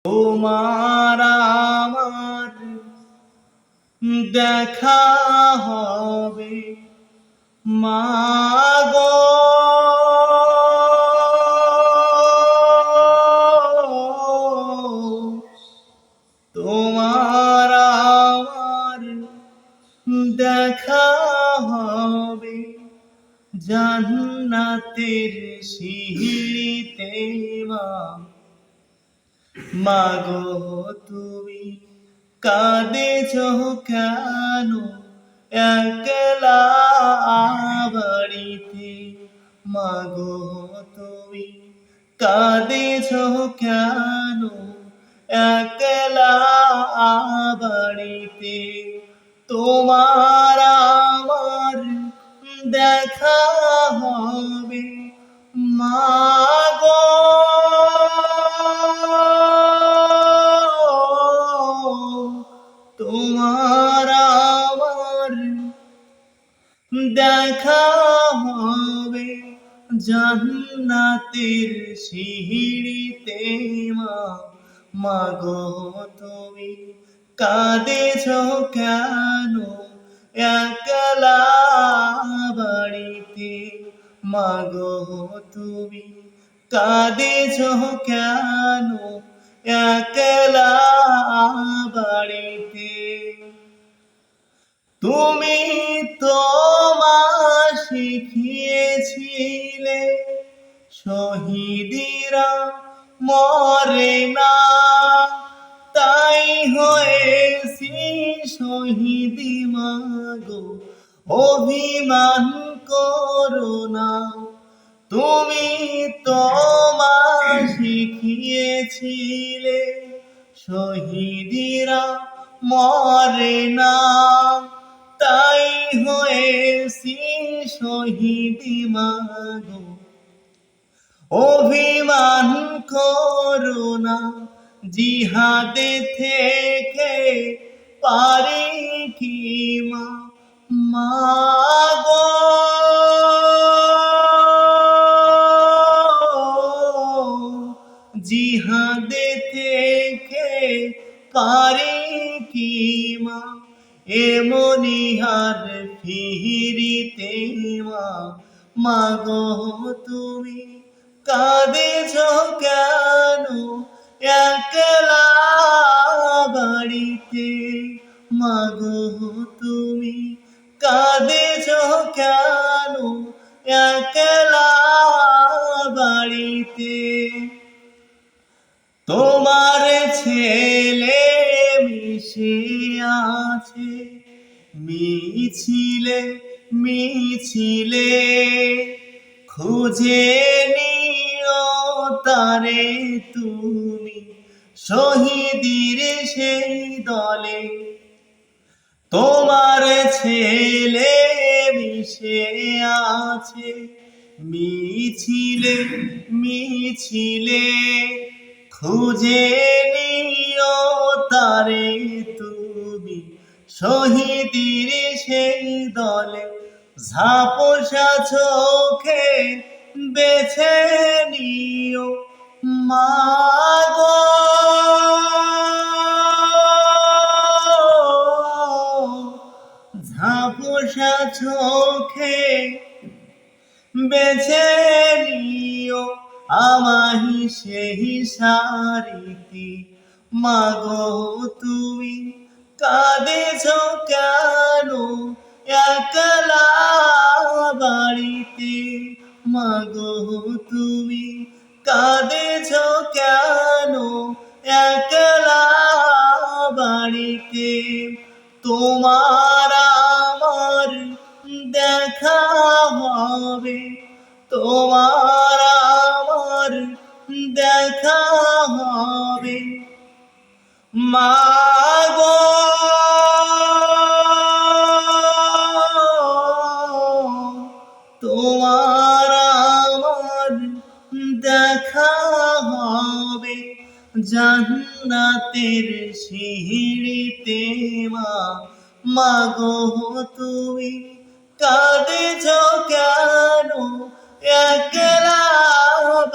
তোমার আমার দেখা হবে মাগো, তোমার আমার দেখা হবে জান্নাতের সিঁড়িতে মাগো তুমি কাঁদেছো কেন একলা বাড়িতে? মাগো তুমি কাঁদেছো কেন একলা বাড়িতে? তোমার আমার দেখা হবে মাগো, তোমার আমার দেখা হবে জান্নাতের সিঁড়িতে। মাগো তুমি কাঁদেছো কেন একলা বাড়িতে? মাগো তুমি কাঁদেছো কেন একলা বাড়িতে? তুমি তো মা শিখিয়েছিলে শহীদিরা মরে না, তাই হয়েছি শহীদি। মাগো অভিমান করো না, তুমি তো মা শিখিয়েছিলে শহীদিরা মরে না, তাই হয়েছি শহীদি। মাগো অভিমান করো না, জিহাদে থেকে পারি কি মা? মাগো জিহাদে থেকে পারি কি মা? এমনি হার ফিরিতে মা? মাগো তুমি কাঁদেছো কেন একলা বাড়িতে? মাগো তুমি কাঁদেছো কেন একলা বাড়িতে? তোমার ছেলে মিশে আছে মিছিলে মিছিলে, খুঁজে নিও তারে তুমি শহীদের সেই দলে। তোমার ছেলে মিশে আছে মিছিলে মিছিলে, খুঁজে নিও তারে তুমি শহীদের সেই দলে। ঝাপসা চোখে বেছে নিও মাগো, ঝাপসা চোখে বেছে নিও আমাহি সেই সারিতে। মাগো তুমি কাঁদেছো কেন একলা বাড়িতে? মাগো তুমি কাঁদেছো কেন একলা বাড়িতে? তোমার আমার দেখা হবে, তোমার আমার দেখা হবে মাগো, তোমার আমার দেখা হবে জান্নাতের সিঁড়িতে। মাগো তুমি কাঁদেছো কেন একলা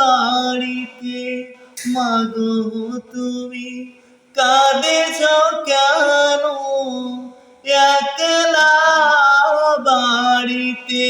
বাড়িতে? মাগো তুমি কাঁদেছ কেন একলা বাড়িতে